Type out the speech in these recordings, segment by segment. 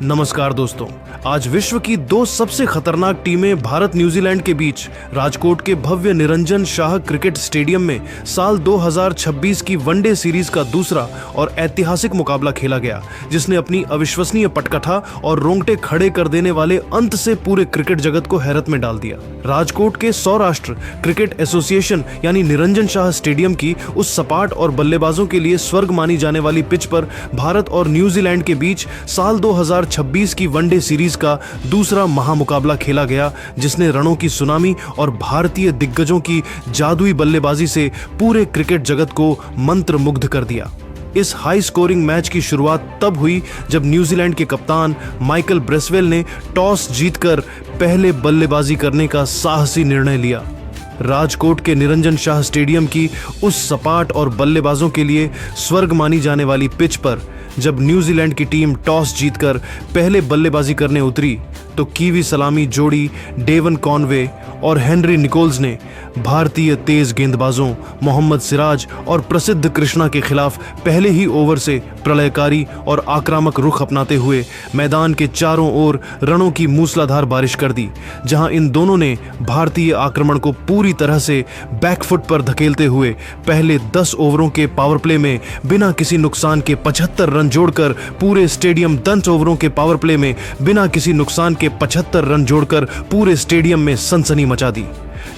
नमस्कार दोस्तों, आज विश्व की दो सबसे खतरनाक टीमें भारत न्यूजीलैंड के बीच राजकोट के भव्य निरंजन शाह क्रिकेट स्टेडियम में साल 2026 की वनडे सीरीज का दूसरा और ऐतिहासिक मुकाबला खेला गया, जिसने अपनी अविश्वसनीय पटकथा और रोंगटे खड़े कर देने वाले अंत से पूरे क्रिकेट जगत को हैरत में डाल दिया। राजकोट के सौराष्ट्र क्रिकेट एसोसिएशन यानी निरंजन शाह स्टेडियम की उस सपाट और बल्लेबाजों के लिए स्वर्ग मानी जाने वाली पिच पर भारत और न्यूजीलैंड के बीच साल 2026 की वनडे सीरीज का दूसरा महामुकाबला खेला गया, जिसने रणों की सुनामी और भारतीय दिग्गजों की जादुई बल्लेबाजी से पूरे क्रिकेट जगत को मंत्रमुग्ध कर दिया। इस हाई स्कोरिंग मैच की शुरुआत तब हुई जब न्यूजीलैंड के कप्तान माइकल ब्रेसवेल ने टॉस जीतकर पहले बल्लेबाजी करने का साहसी निर्णय लिया। राजकोट के निरंजन शाह स्टेडियम की उस सपाट और बल्लेबाजों के लिए स्वर्ग मानी जाने वाली पिच पर जब न्यूजीलैंड की टीम टॉस जीतकर पहले बल्लेबाजी करने उतरी तो कीवी सलामी जोड़ी डेवन कॉनवे और हेनरी निकोल्स ने भारतीय तेज गेंदबाजों मोहम्मद सिराज और प्रसिद्ध कृष्णा के खिलाफ पहले ही ओवर से प्रलयकारी और आक्रामक रुख अपनाते हुए मैदान के चारों ओर रनों की मूसलाधार बारिश कर दी, जहां इन दोनों ने भारतीय आक्रमण को पूरी तरह से बैकफुट पर धकेलते हुए पहले 10 ओवरों के पावर प्ले में बिना किसी नुकसान के 75 रन जोड़कर पूरे स्टेडियम 10 ओवरों के पावर प्ले में बिना किसी नुकसान के 75 रन जोड़कर पूरे स्टेडियम में सनसनी मचा दी।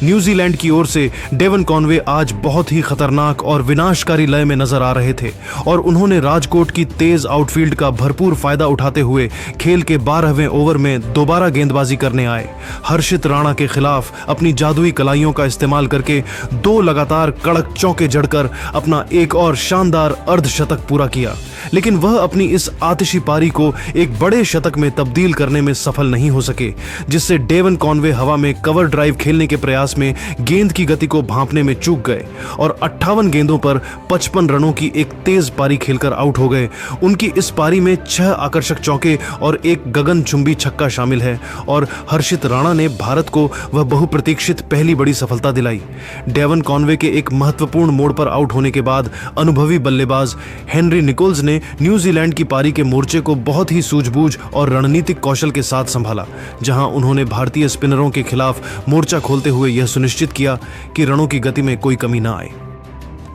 न्यूजीलैंड की ओर से डेवन कॉनवे आज बहुत ही खतरनाक और विनाशकारी लय में नजर आ रहे थे और उन्होंने राजकोट की तेज आउटफील्ड का भरपूर फायदा उठाते हुए खेल के 12वें ओवर में दोबारा गेंदबाजी करने आए। हर्षित राणा के खिलाफ अपनी जादुई कलाइयों का इस्तेमाल करके 2 लगातार कड़क चौके जड़कर अपना एक और शानदार अर्धशतक पूरा किया, लेकिन वह अपनी इस आतिशी पारी को एक बड़े शतक में तब्दील करने में सफल नहीं हो सके, जिससे डेवन कॉनवे हवा में कवर ड्राइव खेलने के प्रयास में गेंद की गति को भांपने में चूक गए और 58 गेंदों पर 55 रनों की एक तेज पारी खेलकर आउट हो गए। उनकी इस पारी में 6 आकर्षक चौके और एक गगनचुंबी छक्का शामिल है और हर्षित राणा ने भारत को वह बहुप्रतीक्षित पहली बड़ी सफलता दिलाई। डेवन कॉनवे के एक महत्वपूर्ण मोड़ पर आउट होने के बाद अनुभवी बल्लेबाज हेनरी निकोल्स ने न्यूजीलैंड की पारी के मोर्चे को बहुत ही सूझबूझ और रणनीतिक कौशल के साथ संभाला, जहां उन्होंने भारतीय स्पिनरों के खिलाफ मोर्चा खोलते हुए यह सुनिश्चित किया कि रनों की गति में कोई कमी ना आए।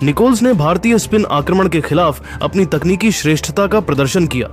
निकोल्स ने भारतीय स्पिन आक्रमण के खिलाफ अपनी तकनीकी श्रेष्ठता का प्रदर्शन किया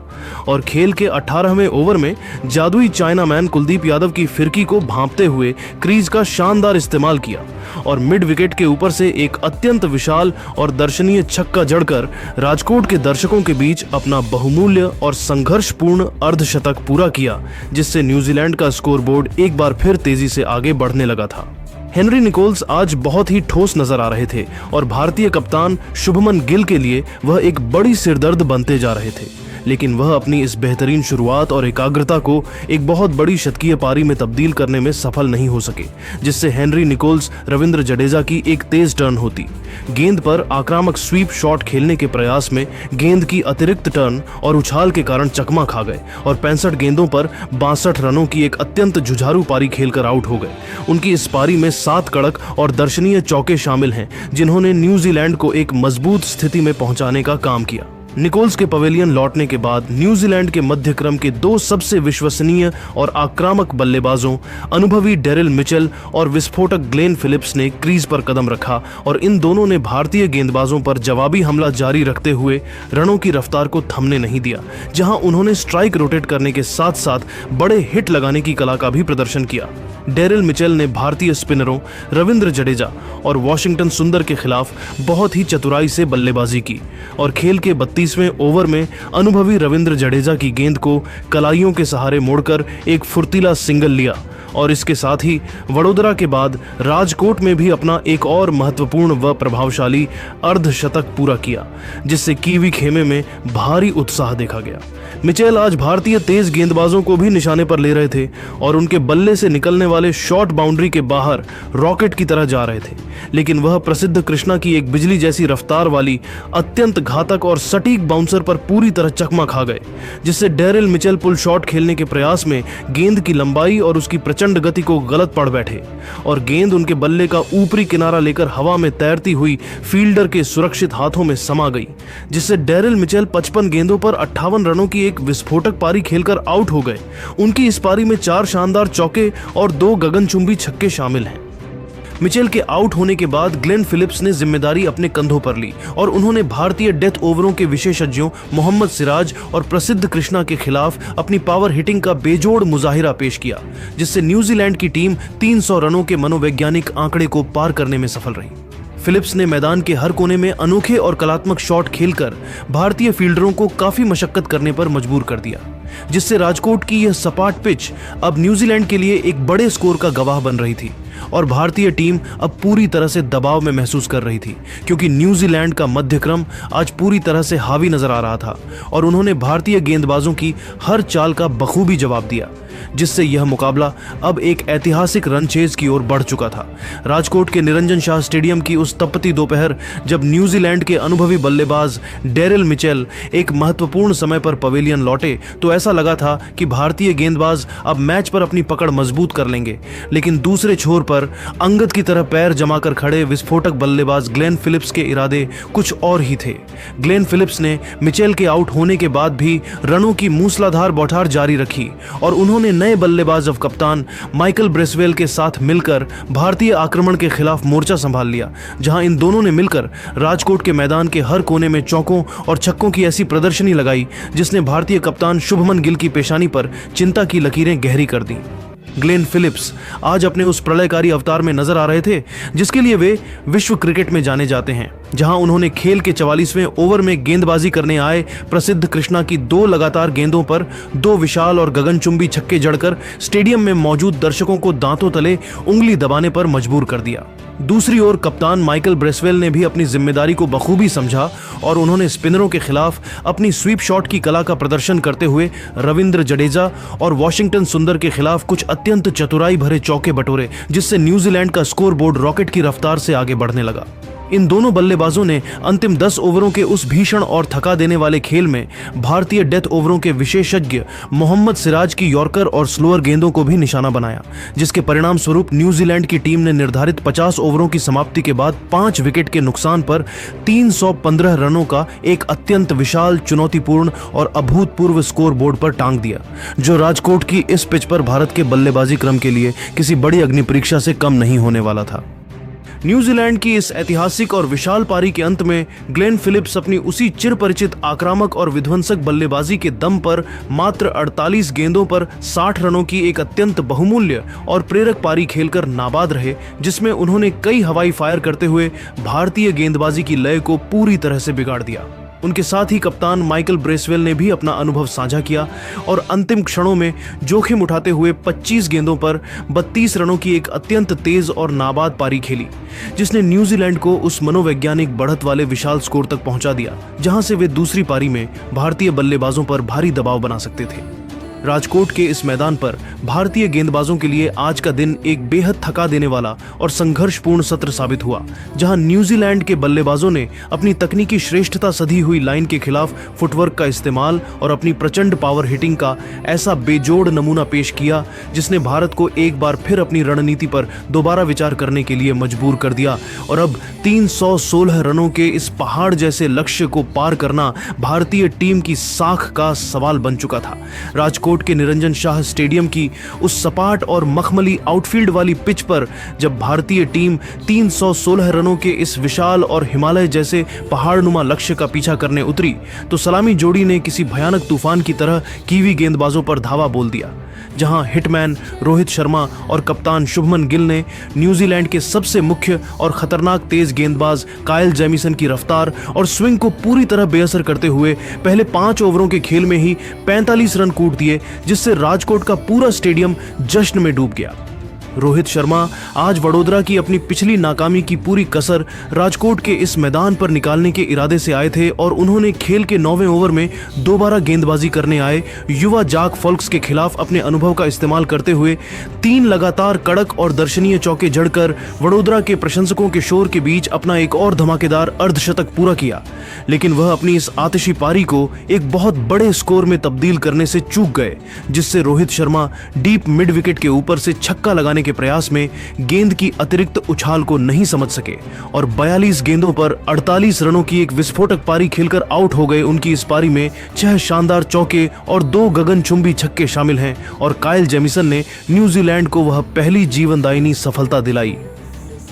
और खेल के 18वें ओवर में जादुई चाइनामैन कुलदीप यादव की फिरकी को भांपते हुए क्रीज का शानदार इस्तेमाल किया और मिड विकेट के ऊपर से एक अत्यंत विशाल और दर्शनीय छक्का जड़कर राजकोट के दर्शकों के बीच अपना बहुमूल्य और संघर्षपूर्ण अर्धशतक पूरा किया, जिससे न्यूजीलैंड का स्कोरबोर्ड एक बार फिर तेजी से आगे बढ़ने लगा था। हेनरी निकोल्स आज बहुत ही ठोस नजर आ रहे थे और भारतीय कप्तान शुभमन गिल के लिए वह एक बड़ी सिरदर्द बनते जा रहे थे, लेकिन वह अपनी इस बेहतरीन शुरुआत और एकाग्रता को एक बहुत बड़ी शतकीय पारी में तब्दील करने में सफल नहीं हो सके, जिससे हेनरी निकोल्स रविंद्र जडेजा की एक तेज टर्न होती। गेंद पर आक्रामक स्वीप शॉट खेलने के प्रयास में गेंद की अतिरिक्त टर्न और उछाल के कारण चकमा खा गए और 65 गेंदों पर 62 रनों की एक अत्यंत जुझारू पारी खेलकर आउट हो गए। उनकी इस पारी में 7 कड़क और दर्शनीय चौके शामिल हैं, जिन्होंने न्यूजीलैंड को एक मजबूत स्थिति में पहुंचाने का काम किया। निकोल्स के पवेलियन लौटने के बाद न्यूजीलैंड के मध्य क्रम के 2 सबसे विश्वसनीय और आक्रामक बल्लेबाजों अनुभवी डेरिल मिचेल और विस्फोटक ग्लेन फिलिप्स ने क्रीज पर कदम रखा और इन दोनों ने भारतीय गेंदबाजों पर जवाबी हमला जारी रखते हुए रनों की रफ्तार को थमने नहीं दिया, जहां उन्होंने स्ट्राइक रोटेट करने के साथ साथ बड़े हिट लगाने की कला का भी प्रदर्शन किया। डेरिल मिचेल ने भारतीय स्पिनरों रविंद्र जडेजा और वॉशिंगटन सुंदर के खिलाफ बहुत ही चतुराई से बल्लेबाजी की और खेल के 32वें ओवर में अनुभवी रविंद्र जडेजा की गेंद को कलाइयों के सहारे मोड़कर एक फुर्तीला सिंगल लिया और इसके साथ ही वडोदरा के बाद राजकोट में भी अपना एक और महत्वपूर्ण व प्रभावशाली अर्धशतक पूरा किया, जिससे कीवी खेमे में भारी उत्साह देखा गया। मिचेल आज भारतीय तेज गेंदबाजों को भी निशाने पर ले रहे थे और उनके बल्ले से निकलने वाले वाले शॉर्ट बाउंड्री के बाहर रॉकेट की तरह जा रहे थे, लेकिन वह प्रसिद्ध कृष्णा की एक बिजली जैसी रफ्तार वाली अत्यंत घातक और सटीक बाउंसर पर पूरी तरह चकमा खा गए, जिससे डैरिल मिचेल पुल शॉट खेलने के प्रयास में गेंद की लंबाई और उसकी प्रचंड गति को गलत पड़ बैठे और गेंद उनके बल्ले का ऊपरी किनारा लेकर हवा में तैरती हुई फील्डर के सुरक्षित हाथों में समा गई, जिससे डैरिल मिचेल 55 गेंदों पर 58 रनों की एक विस्फोटक पारी खेलकर आउट हो गए। उनकी इस पारी में 4 शानदार चौके और 2 गगनचुंबी छक्के शामिल हैं। मिचेल के आउट होने के बाद ग्लेन फिलिप्स ने जिम्मेदारी अपने कंधों पर ली और उन्होंने भारतीय डेथ ओवरों के विशेषज्ञों मोहम्मद सिराज और प्रसिद्ध कृष्णा के खिलाफ अपनी पावर हिटिंग का बेजोड़ मुजाहिरा पेश किया, जिससे न्यूजीलैंड की टीम 300 रनों के मनोवैज्ञानिक आंकड़े को पार करने में सफल रही। फिलिप्स ने मैदान के हर कोने में अनोखे और कलात्मक शॉट खेलकर भारतीय फील्डरों को काफी मशक्कत करने पर मजबूर कर दिया, जिससे राजकोट की यह सपाट पिच अब न्यूजीलैंड के लिए एक बड़े स्कोर का गवाह बन रही थी और भारतीय टीम अब पूरी तरह से दबाव में महसूस कर रही थी, क्योंकि न्यूजीलैंड का मध्यक्रम आज पूरी तरह से हावी नजर आ रहा था और उन्होंने भारतीय गेंदबाजों की हर चाल का बखूबी जवाब दिया, जिससे यह मुकाबला अब एक ऐतिहासिक रन चेज की ओर बढ़ चुका था। राजकोट के निरंजन शाह स्टेडियम की उस तपती दोपहर जब न्यूजीलैंड के अनुभवी बल्लेबाज डैरिल मिचेल एक महत्वपूर्ण समय पर पवेलियन लौटे, तो ऐसा लगा था कि भारतीय गेंदबाज अब मैच पर अपनी पकड़ मजबूत कर लेंगे, लेकिन दूसरे छोर पर अंगद की तरह पैर जमाकर खड़े विस्फोटक बल्लेबाज ग्लेन फिलिप्स के इरादे कुछ और ही थे। ग्लेन फिलिप्स ने मिचेल के आउट होने के बाद भी रनों की मूसलाधार बौछार जारी रखी और उन्होंने नए बल्लेबाज और कप्तान माइकल ब्रेसवेल के साथ मिलकर भारतीय आक्रमण के खिलाफ मोर्चा संभाल लिया, जहां इन दोनों ने मिलकर राजकोट के मैदान के हर कोने में चौकों और छक्कों की ऐसी प्रदर्शनी लगाई जिसने भारतीय कप्तान शुभमन गिल की पेशानी पर चिंता की लकीरें गहरी कर दी। ग्लेन फिलिप्स आज अपने उस प्रलयकारी अवतार में नजर आ रहे थे जिसके लिए वे विश्व क्रिकेट में जाने जाते हैं, जहां उन्होंने खेल के 44वें ओवर में गेंदबाजी करने आए प्रसिद्ध कृष्णा की 2 लगातार गेंदों पर 2 विशाल और गगनचुंबी छक्के जड़कर स्टेडियम में मौजूद दर्शकों को दांतों तले उंगली दबाने पर मजबूर कर दिया। दूसरी ओर कप्तान माइकल ब्रेसवेल ने भी अपनी जिम्मेदारी को बखूबी समझा और उन्होंने स्पिनरों के खिलाफ अपनी स्वीप शॉट की कला का प्रदर्शन करते हुए रविंद्र जडेजा और वॉशिंगटन सुंदर के खिलाफ कुछ अत्यंत चतुराई भरे चौके बटोरे, जिससे न्यूजीलैंड का स्कोर बोर्ड रॉकेट की रफ्तार से आगे बढ़ने लगा। इन दोनों बल्लेबाजों ने अंतिम 10 ओवरों के उस भीषण और थका देने वाले खेल में भारतीय डेथ ओवरों के विशेषज्ञ मोहम्मद सिराज की यॉर्कर और स्लोअर गेंदों को भी निशाना बनाया, जिसके परिणाम स्वरूप न्यूजीलैंड की टीम ने निर्धारित 50 ओवरों की समाप्ति के बाद 5 विकेट के नुकसान पर 315 रनों का एक अत्यंत विशाल, चुनौतीपूर्ण और अभूतपूर्व स्कोर बोर्ड पर टांग दिया, जो राजकोट की इस पिच पर भारत के बल्लेबाजी क्रम के लिए किसी बड़ी अग्नि परीक्षा से कम नहीं होने वाला था। न्यूजीलैंड की इस ऐतिहासिक और विशाल पारी के अंत में ग्लेन फिलिप्स अपनी उसी चिरपरिचित आक्रामक और विध्वंसक बल्लेबाजी के दम पर मात्र 48 गेंदों पर 60 रनों की एक अत्यंत बहुमूल्य और प्रेरक पारी खेलकर नाबाद रहे, जिसमें उन्होंने कई हवाई फायर करते हुए भारतीय गेंदबाजी की लय को पूरी तरह से बिगाड़ दिया। उनके साथ ही कप्तान माइकल ब्रेसवेल ने भी अपना अनुभव साझा किया और अंतिम क्षणों में जोखिम उठाते हुए 25 गेंदों पर 32 रनों की एक अत्यंत तेज और नाबाद पारी खेली, जिसने न्यूजीलैंड को उस मनोवैज्ञानिक बढ़त वाले विशाल स्कोर तक पहुंचा दिया जहां से वे दूसरी पारी में भारतीय बल्लेबाजों पर भारी दबाव बना सकते थे। राजकोट के इस मैदान पर भारतीय गेंदबाजों के लिए आज का दिन एक बेहद थका देने वाला और संघर्षपूर्ण सत्र साबित हुआ, जहां न्यूजीलैंड के बल्लेबाजों ने अपनी तकनीकी श्रेष्ठता सधी हुई लाइन के खिलाफ फुटवर्क का इस्तेमाल और अपनी प्रचंड पावर हिटिंग का ऐसा बेजोड़ नमूना पेश किया जिसने भारत को एक बार फिर अपनी रणनीति पर दोबारा विचार करने के लिए मजबूर कर दिया और अब 316 रनों के इस पहाड़ जैसे लक्ष्य को पार करना भारतीय टीम की साख का सवाल बन चुका था। राजकोट के निरंजन शाह स्टेडियम की उस सपाट और मखमली आउटफील्ड वाली पिच पर जब भारतीय टीम 316 रनों के इस विशाल और हिमालय जैसे पहाड़नुमा लक्ष्य का पीछा करने उतरी, तो सलामी जोड़ी ने किसी भयानक तूफान की तरह कीवी गेंदबाजों पर धावा बोल दिया, जहां हिटमैन रोहित शर्मा और कप्तान शुभमन गिल ने न्यूजीलैंड के सबसे मुख्य और खतरनाक तेज गेंदबाज काइल जेमिसन की रफ्तार और स्विंग को पूरी तरह बेअसर करते हुए पहले 5 ओवरों के खेल में ही 45 रन कूट दिए, जिससे राजकोट का पूरा स्टेडियम जश्न में डूब गया। रोहित शर्मा आज वडोदरा की अपनी पिछली नाकामी की पूरी कसर राजकोट के इस मैदान पर निकालने के इरादे से आए थे और उन्होंने खेल के 9वें ओवर में दोबारा गेंदबाजी करने आए युवा जाक फॉल्क्स के खिलाफ अपने अनुभव का इस्तेमाल करते हुए 3 लगातार कड़क और दर्शनीय चौके जड़कर वडोदरा के प्रशंसकों के शोर के बीच अपना एक और धमाकेदार अर्धशतक पूरा किया। लेकिन वह अपनी इस आतिशी पारी को एक बहुत बड़े स्कोर में तब्दील करने से चूक गए, जिससे Rohit Sharma deep mid wicket के ऊपर से छक्का लगाने के प्रयास में गेंद की अतिरिक्त उछाल को नहीं समझ सके और 42 गेंदों पर 48 रनों की एक विस्फोटक पारी खेलकर आउट हो गए। उनकी इस पारी में 6 शानदार चौके और 2 गगनचुंबी छक्के शामिल हैं और काइल जेमिसन ने न्यूजीलैंड को वह पहली जीवनदायिनी सफलता दिलाई।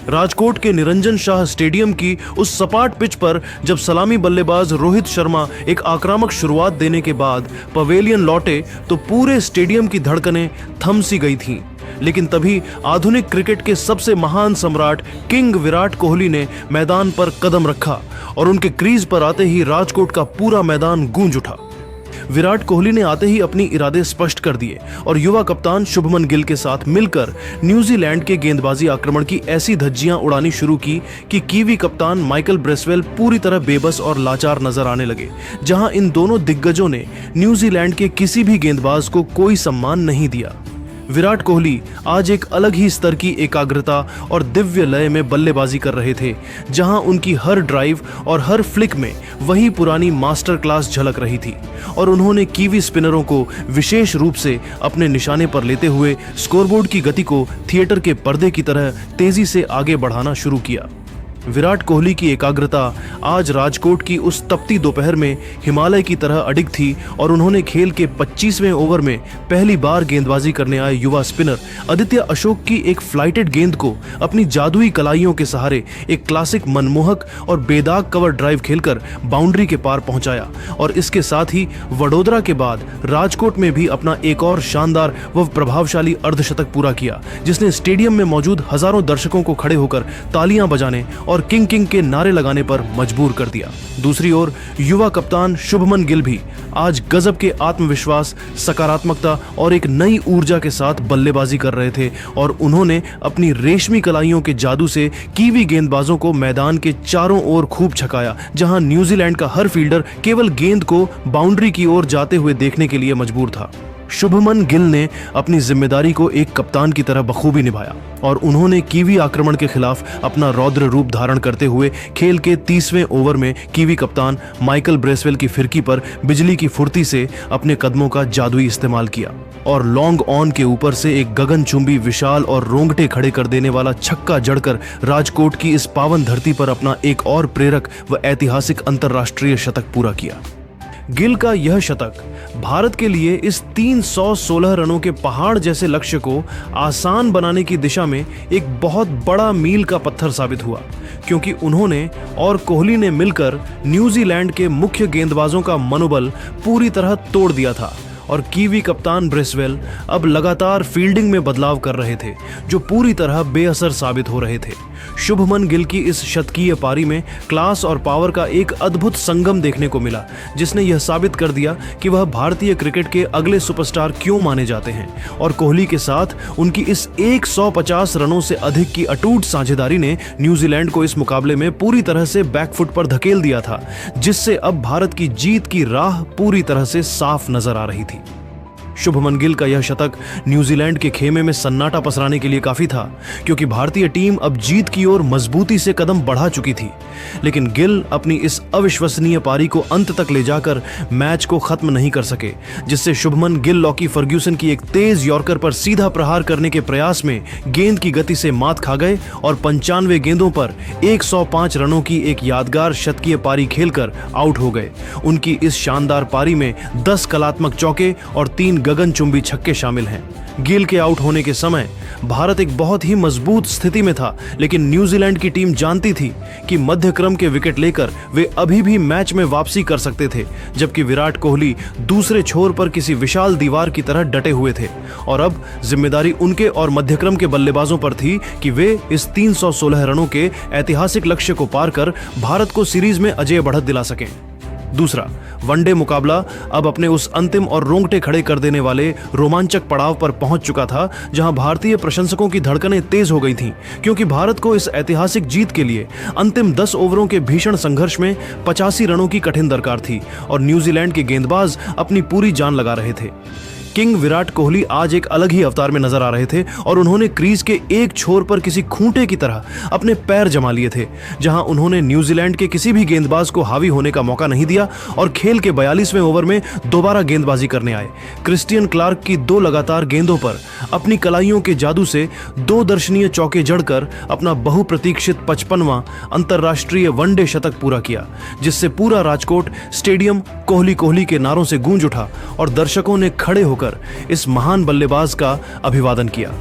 राजकोट के निरंजन शाह स्टेडियम की उस सपाट पिच पर जब सलामी बल्लेबाज रोहित शर्मा एक आक्रामक शुरुआत देने के बाद पवेलियन लौटे तो पूरे स्टेडियम की धड़कनें थम सी गई थीं। लेकिन तभी आधुनिक क्रिकेट के सबसे महान सम्राट किंग विराट कोहली ने मैदान पर कदम रखा और उनके क्रीज पर आते ही राजकोट का पूरा मैदान गूंज उठा। विराट कोहली ने आते ही अपनी इरादे स्पष्ट कर दिए और युवा कप्तान शुभमन गिल के साथ मिलकर न्यूजीलैंड के गेंदबाजी आक्रमण की ऐसी धज्जियां उड़ानी शुरू की कि कीवी कप्तान माइकल ब्रेसवेल पूरी तरह बेबस और लाचार नजर आने लगे, जहां इन दोनों दिग्गजों ने न्यूजीलैंड के किसी भी गेंदबाज को कोई सम्मान नहीं दिया। विराट कोहली आज एक अलग ही स्तर की एकाग्रता और दिव्य लय में बल्लेबाजी कर रहे थे, जहां उनकी हर ड्राइव और हर फ्लिक में वही पुरानी मास्टर क्लास झलक रही थी और उन्होंने कीवी स्पिनरों को विशेष रूप से अपने निशाने पर लेते हुए स्कोरबोर्ड की गति को थिएटर के पर्दे की तरह तेजी से आगे बढ़ाना शुरू किया। विराट कोहली की एकाग्रता आज राजकोट की उस तपती दोपहर में हिमालय की तरह अडिग थी और उन्होंने खेल के 25वें ओवर में पहली बार गेंदबाजी करने आए युवा स्पिनर आदित्य अशोक की एक फ्लाइटेड गेंद को अपनी जादुई कलाइयों के सहारे एक क्लासिक मनमोहक और बेदाग कवर ड्राइव खेलकर बाउंड्री के पार पहुंचाया और इसके साथ ही वडोदरा के बाद राजकोट में भी अपना एक और शानदार व प्रभावशाली अर्धशतक पूरा किया, जिसने स्टेडियम में मौजूद हजारों दर्शकों को खड़े होकर तालियां बजाने और किंग किंग के नारे लगाने पर मजबूर कर दिया। दूसरी ओर युवा कप्तान शुभमन गिल भी आज गजब के आत्मविश्वास, सकारात्मकता और एक नई ऊर्जा के साथ बल्लेबाजी कर रहे थे और उन्होंने अपनी रेशमी कलाइयों के जादू से कीवी गेंदबाजों को मैदान के चारों ओर खूब छकाया, जहां न्यूजीलैंड का हर फील्डर केवल गेंद को बाउंड्री की ओर जाते हुए देखने के लिए मजबूर था। शुभमन गिल ने अपनी जिम्मेदारी को एक कप्तान की तरह बखूबी निभाया और उन्होंने कीवी आक्रमण के खिलाफ अपना रौद्र रूप धारण करते हुए खेल के 30वें ओवर में कीवी कप्तान माइकल ब्रेसवेल की फिरकी पर बिजली की फुर्ती से अपने कदमों का जादुई इस्तेमाल किया और लॉन्ग ऑन के ऊपर से एक गगनचुंबी विशाल और रोंगटे खड़े कर देने वाला छक्का जड़कर राजकोट की इस पावन धरती पर अपना एक और प्रेरक व ऐतिहासिक अंतर्राष्ट्रीय शतक पूरा किया। गिल का यह शतक भारत के लिए इस 316 रनों के पहाड़ जैसे लक्ष्य को आसान बनाने की दिशा में एक बहुत बड़ा मील का पत्थर साबित हुआ, क्योंकि उन्होंने और कोहली ने मिलकर न्यूजीलैंड के मुख्य गेंदबाजों का मनोबल पूरी तरह तोड़ दिया था और कीवी कप्तान ब्रेसवेल अब लगातार फील्डिंग में बदलाव कर रहे थे, जो पूरी तरह बेअसर साबित हो रहे थे। शुभमन गिल की इस शतकीय पारी में क्लास और पावर का एक अद्भुत संगम देखने को मिला, जिसने यह साबित कर दिया कि वह भारतीय क्रिकेट के अगले सुपरस्टार क्यों माने जाते हैं और कोहली के साथ उनकी इस 150 रनों से अधिक की अटूट साझेदारी ने न्यूजीलैंड को इस मुकाबले में पूरी तरह से बैकफुट पर धकेल दिया था, जिससे अब भारत की जीत की राह पूरी तरह से साफ नजर आ रही थी। शुभमन गिल का यह शतक न्यूजीलैंड के खेमे में सन्नाटा पसराने के लिए काफी था, क्योंकि भारतीय टीम अब जीत की ओर मजबूती से कदम बढ़ा चुकी थी। लेकिन गिल अपनी इस अविश्वसनीय पारी को अंत तक ले जाकर मैच को खत्म नहीं कर सके, जिससे शुभमन गिल लॉकी फर्ग्यूसन की एक तेज यॉर्कर पर सीधा प्रहार करने के प्रयास में गेंद की गति से मात खा गए और 95 गेंदों पर 105 रनों की एक यादगार शतकीय पारी खेलकर आउट हो गए। उनकी इस शानदार पारी में 10 कलात्मक चौके और 3 गगनचुंबी छक्के शामिल हैं। गिल के आउट होने के समय भारत एक बहुत ही मजबूत स्थिति में था, लेकिन न्यूजीलैंड की टीम जानती थी कि मध्य क्रम के विकेट लेकर वे अभी भी मैच में वापसी कर सकते थे, जबकि विराट कोहली दूसरे छोर पर किसी विशाल दीवार की तरह डटे हुए थे और अब जिम्मेदारी उनके और मध्यक्रम के बल्लेबाजों पर थी कि वे इस 316 रनों के ऐतिहासिक लक्ष्य को पार कर भारत को सीरीज में अजेय बढ़त दिला सकें। दूसरा, वनडे मुकाबला अब अपने उस अंतिम और रोंगटे खड़े कर देने वाले रोमांचक पड़ाव पर पहुंच चुका था, जहां भारतीय प्रशंसकों की धड़कनें तेज हो गई थीं, क्योंकि भारत को इस ऐतिहासिक जीत के लिए अंतिम 10 ओवरों के भीषण संघर्ष में 85 रनों की कठिन दरकार थी और न्यूजीलैंड के गेंदबाज अपनी पूरी जान लगा रहे थे। किंग विराट कोहली आज एक अलग ही अवतार में नजर आ रहे थे और उन्होंने क्रीज के एक छोर पर किसी खूंटे की तरह अपने पैर जमा लिए थे, जहां उन्होंने न्यूजीलैंड के किसी भी गेंदबाज को हावी होने का मौका नहीं दिया और खेल के 42वें ओवर में दोबारा गेंदबाजी करने आए। क्रिस्टियन क्लार्क की 2 लगातार गेंदों पर अपनी कलाइयों के जादू से 2 दर्शनीय चौके जड़कर अपना बहुप्रतीक्षित 55वां अंतर्राष्ट्रीय वनडे शतक पूरा किया, जिससे पूरा राजकोट स्टेडियम कोहली कोहली के नारों से गूंज उठा और दर्शकों ने खड़े होकर इस महान बल्लेबाज का अभिवादन किया।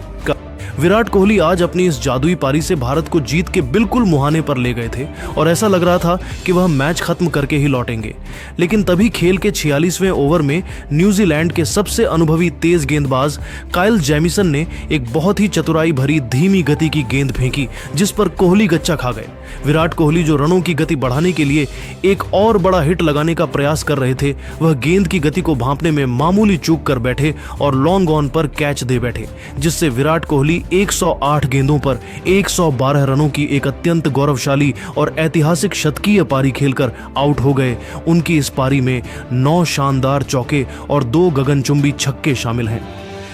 विराट कोहली आज अपनी इस जादुई पारी से भारत को जीत के बिल्कुल मुहाने पर ले गए थे और ऐसा लग रहा था कि वह मैच खत्म करके ही लौटेंगे, लेकिन तभी खेल के 46वें ओवर में न्यूजीलैंड के सबसे अनुभवी तेज गेंदबाज काइल जेमिसन ने एक बहुत ही चतुराई भरी धीमी गति की गेंद फेंकी, जिस पर कोहली गच्चा खा गए। विराट कोहली जो रनों की गति बढ़ाने के लिए एक और बड़ा हिट लगाने का प्रयास कर रहे थे, वह गेंद की गति को भांपने में मामूली चूक कर बैठे और लॉन्ग ऑन पर कैच दे बैठे, जिससे विराट कोहली 108 गेंदों पर 112 रनों की एक अत्यंत गौरवशाली और ऐतिहासिक शतकीय पारी खेलकर आउट हो गए। उनकी इस पारी में 9 शानदार चौके और 2 गगनचुंबी छक्के शामिल हैं।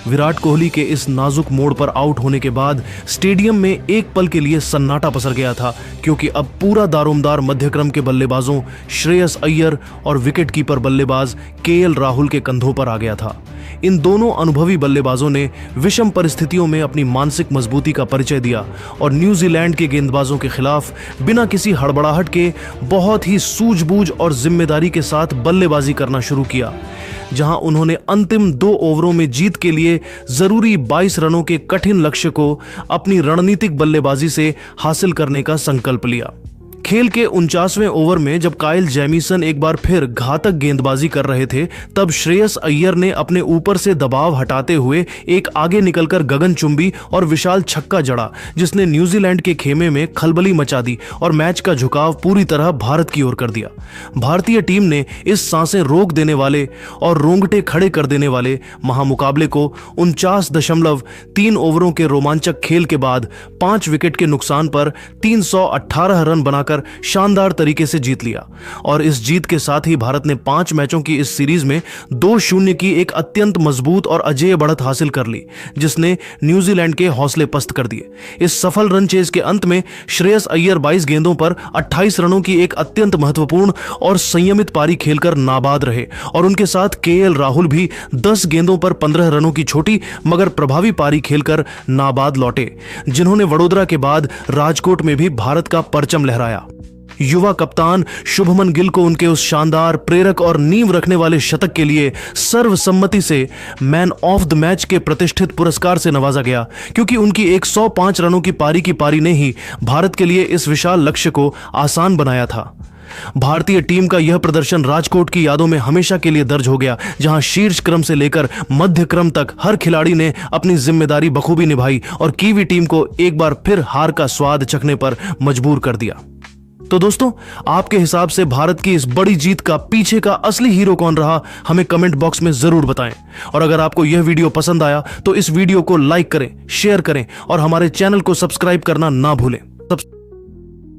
विराट कोहली के इस नाजुक मोड़ पर आउट होने के बाद स्टेडियम में एक पल के लिए सन्नाटा पसर गया था, क्योंकि अब पूरा दारोमदार मध्यक्रम के बल्लेबाजों श्रेयस अय्यर और विकेटकीपर बल्लेबाज केएल राहुल के कंधों पर आ गया था। इन दोनों अनुभवी बल्लेबाजों ने विषम परिस्थितियों में अपनी मानसिक मजबूती का परिचय दिया और न्यूजीलैंड के गेंदबाजों के खिलाफ बिना किसी हड़बड़ाहट के बहुत ही सूझबूझ और जिम्मेदारी के साथ बल्लेबाजी करना शुरू किया, जहां उन्होंने अंतिम 2 ओवरों में जीत के लिए जरूरी 22 रनों के कठिन लक्ष्य को अपनी रणनीतिक बल्लेबाजी से हासिल करने का संकल्प लिया। खेल के 49वें ओवर में जब काइल जेमिसन एक बार फिर घातक गेंदबाजी कर रहे थे, तब श्रेयस अय्यर ने अपने ऊपर से दबाव हटाते हुए एक आगे निकलकर गगनचुंबी और विशाल छक्का जड़ा, जिसने न्यूजीलैंड के खेमे में खलबली मचा दी और मैच का झुकाव पूरी तरह भारत की ओर कर दिया। भारतीय टीम ने इस सांसें रोक देने वाले और रोंगटे खड़े कर देने वाले महामुकाबले को 49.3 ओवरों के रोमांचक खेल के बाद 5 विकेट के नुकसान पर 318 रन बनाकर शानदार तरीके से जीत लिया और इस जीत के साथ ही भारत ने 5 मैचों की इस सीरीज में 2-0 की एक अत्यंत मजबूत और अजेय बढ़त हासिल कर ली, जिसने न्यूजीलैंड के हौसले पस्त कर दिए। इस सफल रन चेज के अंत में श्रेयस अय्यर 22 गेंदों पर 28 रनों की एक अत्यंत महत्वपूर्ण और संयमित पारी खेलकर नाबाद रहे और उनके साथ केएल राहुल भी 10 गेंदों पर 15 रनों की छोटी मगर प्रभावी पारी खेलकर नाबाद लौटे, जिन्होंने वडोदरा के बाद राजकोट में भी भारत का परचम लहराया। युवा कप्तान शुभमन गिल को उनके उस शानदार, प्रेरक और नींव रखने वाले शतक के लिए सर्वसम्मति से मैन ऑफ द मैच के प्रतिष्ठित पुरस्कार से नवाजा गया, क्योंकि उनकी 105 रनों की पारी ने ही भारत के लिए इस विशाल लक्ष्य को आसान बनाया था। भारतीय टीम का यह प्रदर्शन राजकोट की यादों में हमेशा के लिए दर्ज हो गया, जहां शीर्ष क्रम से लेकर मध्य क्रम तक हर खिलाड़ी ने अपनी जिम्मेदारी बखूबी निभाई और कीवी टीम को एक बार फिर हार का स्वाद चखने पर मजबूर कर दिया। तो दोस्तों, आपके हिसाब से भारत की इस बड़ी जीत का पीछे का असली हीरो कौन रहा, हमें कमेंट बॉक्स में जरूर बताएं। और अगर आपको यह वीडियो पसंद आया तो इस वीडियो को लाइक करें, शेयर करें और हमारे चैनल को सब्सक्राइब करना ना भूलें।